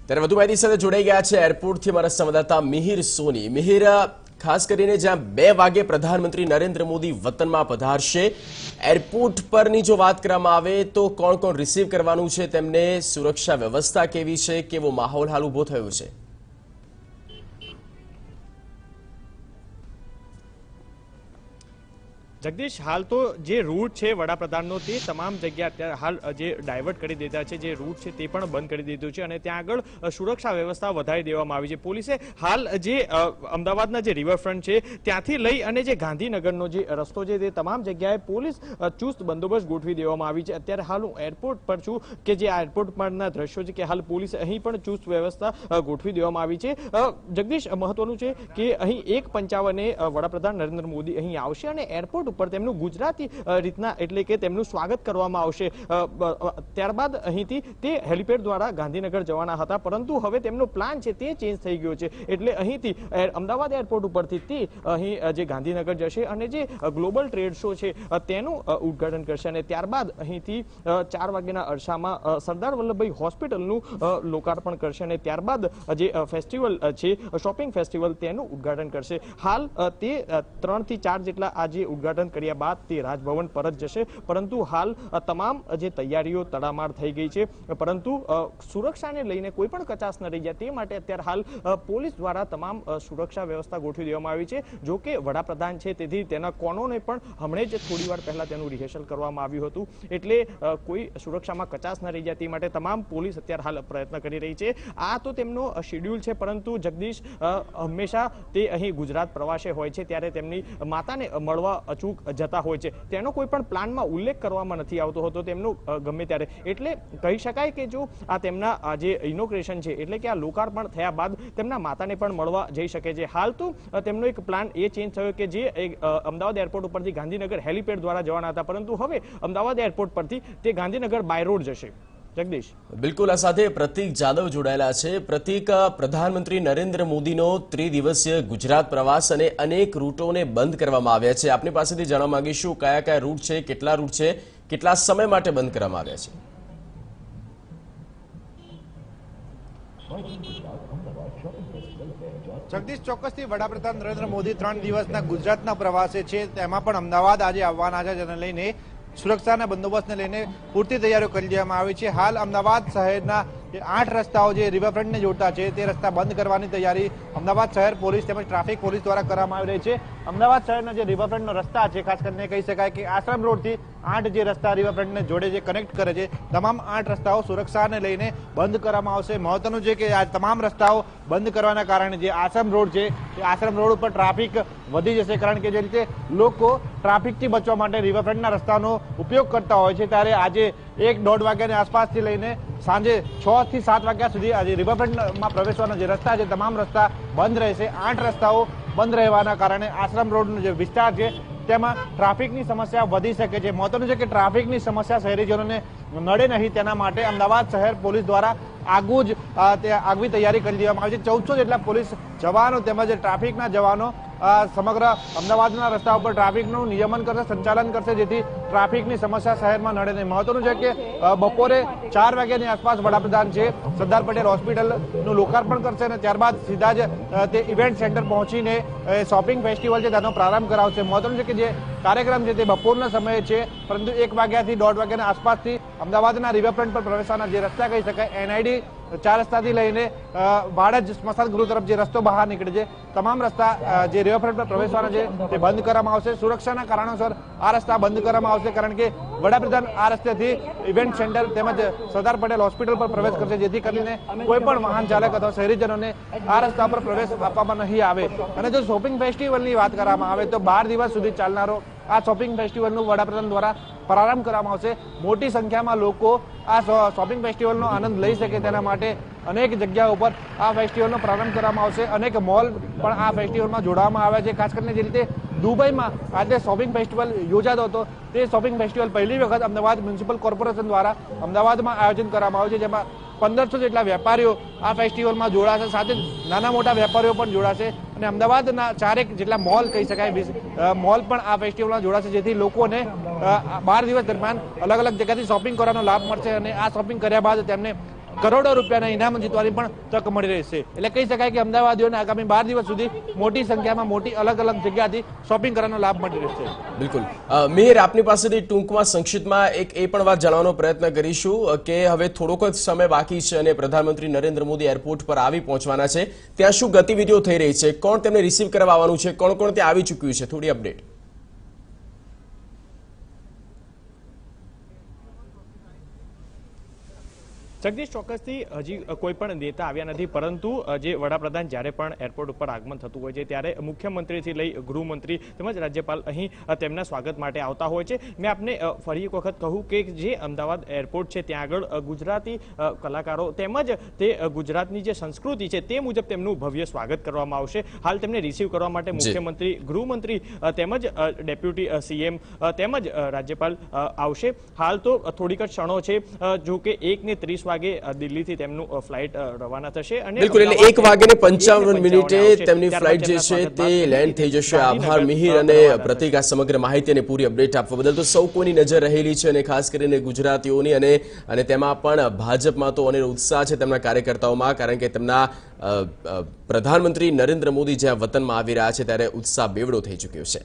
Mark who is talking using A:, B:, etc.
A: ત્યારે વધુ માહિતી સાથે જોડાઈ ગયા છે એરપોર્ટથી અમારા સંવાદદાતા મિહિર સોની। મિહિર, ખાસ કરીને જ્યાં 2 વાગે પ્રધાનમંત્રી નરેન્દ્ર મોદી વતનમાં પધારશે, એરપોર્ટ પરની જો વાત કરવામાં આવે તો કોણ કોણ રિસીવ કરવાનું છે, તેમને સુરક્ષા વ્યવસ્થા કેવી છે, કેવો માહોલ હાલ ઉભો થયો છે?
B: जगदीश, हाल तो जे रूट है वडाप्रधानનો તે તમામ જગ્યા અત્યારે હાલ જે ડાયવર્ટ કરી દીધા છે, જે રૂટ છે તે પણ બંધ કરી દીધું છે અને ત્યાં આગળ સુરક્ષા વ્યવસ્થા વધારી દેવામાં આવી છે। પોલીસે હાલ જે અમદાવાદના જે રિવરફ્રન્ટ છે ત્યાંથી લઈ અને જે ગાંધીનગરનો જે રસ્તો છે તે તમામ જગ્યાએ પોલીસ ચુસ્ત બંદોબસ્ત ગોઠવી દેવામાં આવી છે। અત્યારે હાલ હું એરપોર્ટ પર છું કે જે એરપોર્ટ પરના દ્રશ્યો છે કે હાલ પોલીસે અહીં પણ ચુસ્ત વ્યવસ્થા ગોઠવી દેવામાં આવી છે। જગદીશ, મહત્વનું છે કે અહીં 1:55 વડાપ્રધાન નરેન્દ્ર મોદી અહીં આવશે અને એરપોર્ટ ઉપર તેમનું ગુજરાતી રીતના એટલે કે તેમનું સ્વાગત કરવામાં આવશે। ત્યારબાદ અહીંથી તે હેલિપેડ દ્વારા ગાંધીનગર જવાના હતા, પરંતુ હવે તેમનો પ્લાન છે તે ચેન્જ થઈ ગયો છે, એટલે અહીંથી અમદાવાદ એરપોર્ટ ઉપરથી તે અહીં જે ગાંધીનગર જશે અને જે ગ્લોબલ ટ્રેડ શો છે તેનું ઉદ્ઘાટન કરશે અને ત્યારબાદ અહીંથી 4 વાગ્યાના અરસામાં સરદાર વલ્લભભાઈ હોસ્પિટલનું લોકાર્પણ કરશે અને ત્યારબાદ જે ફેસ્ટિવલ છે શોપિંગ ફેસ્ટિવલ તેનું ઉદ્ઘાટન કરશે। હાલ તે 3 થી 4 જેટલા આ જે ઉદ્ઘાટન કર્યા બાદ તે રાજભવન પરત જશે, પરંતુ હાલ તમામ જે તૈયારીઓ તડામાર થઈ ગઈ છે, પરંતુ સુરક્ષાને લઈને કોઈ પણ કચાશ ન રહી જાય તે માટે અત્યારે હાલ પોલીસ દ્વારા તમામ સુરક્ષા વ્યવસ્થા ગોઠવી દેવામાં આવી છે। જો કે વડાપ્રધાન છે તેથી તેના કોનોને પણ હમણાં જ થોડી વાર પહેલા તેનું રિહર્સલ કરવામાં આવ્યું હતું, એટલે કોઈ સુરક્ષામાં કચાશ ન રહી જાય તે માટે તમામ પોલીસ અત્યારે હાલ પ્રયત્ન કરી રહી છે। આ તો તેમનો શેડ્યુલ છે, પરંતુ જગદીશ હંમેશા તે અહીં ગુજરાત પ્રવાસે હોય છે ત્યારે તેમની માતાને મળવા અચૂક જતા હોય છે, તેનો કોઈ પણ પ્લાનમાં ઉલ્લેખ કરવામાં નથી આવતો હતો તેમનો ગમે ત્યારે, એટલે કહી શકાય કે જો આ તેમના જે ઇનોગ્રેશન છે એટલે કે આ લોકાર્પણ થયા બાદ તેમના માતાને પણ મળવા જઈ શકે છે। હાલ તો તેમનો એક પ્લાન એ ચેન્જ થયો કે જે અમદાવાદ એરપોર્ટ ઉપરથી ગાંધીનગર હેલિપેડ દ્વારા જવાના હતા, પરંતુ હવે અમદાવાદ એરપોર્ટ પરથી તે ગાંધીનગર બાય રોડ જશે। જગદીશ,
A: બિલકુલ, આ સાથે પ્રતીક જાદવ જોડાયેલા છે। પ્રતીક, પ્રધાનમંત્રી નરેન્દ્ર મોદીનો 3 દિવસીય ગુજરાત પ્રવાસ અને અનેક રૂટોને બંધ કરવામાં આવ્યા છે। આપની પાસેથી જાણવા માંગીશું કયા કયા રૂટ છે, કેટલા રૂટ છે, કેટલા સમય માટે બંધ કરવામાં આવ્યા
C: છે? જગદીશ, ચોક્કસથી વડાપ્રધાન નરેન્દ્ર મોદી 3 દિવસના ગુજરાતના પ્રવાસે છે, તેમાં પણ અમદાવાદ આજે આવવાના છે, જેને લઈને સુરક્ષાના બંદોબસ્તને લઈને પૂરતી તૈયારીઓ કરી દેવામાં આવી છે। હાલ અમદાવાદ શહેરના 8 રસ્તાઓ જે રિવરફ્રન્ટને જોડતા છે તે રસ્તા બંધ કરવાની તૈયારી અમદાવાદ શહેર પોલીસ તેમજ ટ્રાફિક પોલીસ દ્વારા કરવામાં આવી રહી છે। અમદાવાદ શહેરના જે રિવરફ્રન્ટનો રસ્તા છે, ખાસ કરીને કહી શકાય કે આશ્રમ રોડથી 8 જે રસ્તા રિવરફ્રન્ટને જોડે છે, કનેક્ટ કરે છે, તમામ 8 રસ્તાઓ સુરક્ષાને લઈને બંધ કરવામાં આવશે। મહત્વનું છે કે આ તમામ રસ્તાઓ બંધ કરવાના કારણે જે આશ્રમ રોડ છે તે આશ્રમ રોડ ઉપર ટ્રાફિક વધી જશે, કારણ કે જે રીતે લોકો ટ્રાફિકથી બચવા માટે રિવરફ્રન્ટના રસ્તાનો ઉપયોગ કરતા હોય છે, ત્યારે આજે 1-1.5 વાગ્યાની આસપાસથી લઈને સાંજે 6 થી 7 વાગ્યા સુધી આજે રિવરફ્રન્ટમાં પ્રવેશવાના જે રસ્તા છે તમામ રસ્તા બંધ રહેશે। 8 રસ્તાઓ બંધ રહેવાના કારણે આશ્રમ રોડનો જે વિસ્તાર છે તેમાં ટ્રાફિકની સમસ્યા વધી શકે છે। મહત્વનું છે કે ટ્રાફિકની સમસ્યા શહેરીજનોને નડે નહીં તેના માટે અમદાવાદ શહેર પોલીસ દ્વારા આગવી તૈયારી કરી દેવામાં આવી છે। 1400 જેટલા પોલીસ જવાનો તેમજ ટ્રાફિકના જવાનો સમગ્ર અમદાવાદના રસ્તા ઉપર ટ્રાફિકનું નિયમન કરશે, સંચાલન કરશે, જેથી ટ્રાફિકની સમસ્યા શહેરમાં નડે નહીં। મહત્વનું છે કે બપોરે 4 વાગ્યાની આસપાસ વડાપ્રધાન છે સરદાર પટેલ હોસ્પિટલનું લોકાર્પણ કરશે અને ત્યારબાદ સીધા જ તે ઇવેન્ટ સેન્ટર પહોંચીને શોપિંગ ફેસ્ટિવલ છે તેનો પ્રારંભ કરાવશે। મહત્વનું છે કે જે કાર્યક્રમ છે તે બપોરના સમયે છે, પરંતુ 1 વાગ્યાથી 1.5 વાગ્યાના આસપાસથી અમદાવાદના રિવરફ્રન્ટ પર પ્રવેશવાના જે રસ્તા કહી શકાય NID 4 રસ્તાથી લઈને વાડજ સ્મશાન ગૃહ તરફ જે રસ્તો બહાર નીકળે છે તમામ રસ્તા જે રિવરફ્રન્ટ પર પ્રવેશવાના છે તે બંધ કરવામાં આવશે। સુરક્ષાના કારણોસર આ રસ્તા બંધ કરવામાં આવશે, કારણ કે વડાપ્રધાન આ રસ્તેથી ઇવેન્ટ સેન્ટર તેમજ સરદાર પટેલ હોસ્પિટલ પર પ્રવેશ કરશે, જેથી કરીને કોઈ પણ વાહન ચાલક અથવા શહેરીજનોને આ રસ્તા પર પ્રવેશ આપવામાં નહીં આવે। અને જો શોપિંગ ફેસ્ટિવલની વાત કરવામાં આવે તો 12 દિવસ સુધી ચાલનારો આ શોપિંગ ફેસ્ટિવલનું વડાપ્રધાન દ્વારા પ્રારંભ કરવામાં આવશે। મોટી સંખ્યામાં લોકો આ શોપિંગ ફેસ્ટિવલનો આનંદ લઈ શકે તેના માટે અનેક જગ્યાઓ ઉપર આ ફેસ્ટિવલનો પ્રારંભ કરવામાં આવશે। અનેક મોલ પણ આ ફેસ્ટિવલમાં જોડવામાં આવ્યા છે। ખાસ કરીને જે રીતે દુબઈમાં આજે શોપિંગ ફેસ્ટિવલ યોજાતો હતો તે શોપિંગ ફેસ્ટિવલ પહેલી વખત અમદાવાદ મ્યુનિસિપલ કોર્પોરેશન દ્વારા અમદાવાદમાં આયોજન કરવામાં આવ્યું છે, જેમાં 1500 જેટલા વેપારીઓ આ ફેસ્ટિવલમાં જોડાશે, સાથે નાના મોટા વેપારીઓ પણ જોડાશે અને અમદાવાદના 4 જેટલા મોલ કહી શકાય મોલ પણ આ ફેસ્ટિવલમાં જોડાશે, જેથી લોકોને 12 દિવસ દરમિયાન અલગ અલગ જગ્યાથી શોપિંગ કરવાનો લાભ મળશે અને આ શોપિંગ કર્યા બાદ તેમને કરોડો રૂપિયાના ઇનામ જીતવાની પણ તક મળી રહેશે. એટલે કહી શકાય કે અમદાવાદીઓને આગામી 12 દિવસ સુધી મોટી સંખ્યામાં મોટી અલગ અલગ જગ્યાથી શોપિંગ કરવાનો લાભ મળી રહેશે.
A: બિલકુલ. મિહિર, આપની પાસેથી ટૂંકમાં સંક્ષિપ્તમાં એ પણ વાત જાણવાનો પ્રયત્ન કરીશું કે હવે થોડોક જ સમય બાકી છે અને પ્રધાનમંત્રી નરેન્દ્ર મોદી એરપોર્ટ પર આવી પહોંચવાના છે. ત્યાં શું ગતિવિધિઓ થઈ રહી છે, કોણ તેમને રિસીવ કરવા આવવાનું છે, કોણ કોણ ત્યાં આવી ચૂક્યું છે, થોડી અપડેટ.
B: જગદીશ, ચોક્કસથી હજી કોઈ પણ નેતા આવ્યા નથી, પરંતુ જે વડાપ્રધાન જ્યારે પણ એરપોર્ટ ઉપર આગમન થતું હોય છે ત્યારે મુખ્યમંત્રીથી લઈ ગૃહમંત્રી તેમજ રાજ્યપાલ અહીં તેમના સ્વાગત માટે આવતા હોય છે. મેં આપને ફરી એક વખત કહું કે જે અમદાવાદ એરપોર્ટ છે ત્યાં આગળ ગુજરાતી કલાકારો તેમજ તે ગુજરાતની જે સંસ્કૃતિ છે તે મુજબ તેમનું ભવ્ય સ્વાગત કરવામાં આવશે. હાલ તેમને રિસીવ કરવા માટે મુખ્યમંત્રી, ગૃહમંત્રી તેમજ ડેપ્યુટી સીએમ તેમજ રાજ્યપાલ આવશે. હાલ તો થોડીક જ ક્ષણો છે, જો કે 1:30 વાગે દિલ્હીથી તેમનું ફ્લાઇટ રવાના થશે અને
A: બિલકુલ, એટલે 1:55 તેમની ફ્લાઇટ જે છે તે લેન્ડ થઈ જશે. આભાર મિહિર અને પ્રતિક, આ સમગ્ર માહિતી અને પૂરી અપડેટ આપવા બદલ. તો સૌ કોઈની નજર રહેલી છે અને ખાસ કરીને ગુજરાતીઓની અને તેમાં પણ ભાજપમાં તો અનેરો ઉત્સાહ છે તેમના કાર્યકર્તાઓમાં, કારણ કે તેમના પ્રધાનમંત્રી નરેન્દ્ર મોદી જ્યાં વતનમાં આવી રહ્યા છે ત્યારે ઉત્સાહ બેવડો થઈ ચૂક્યો છે.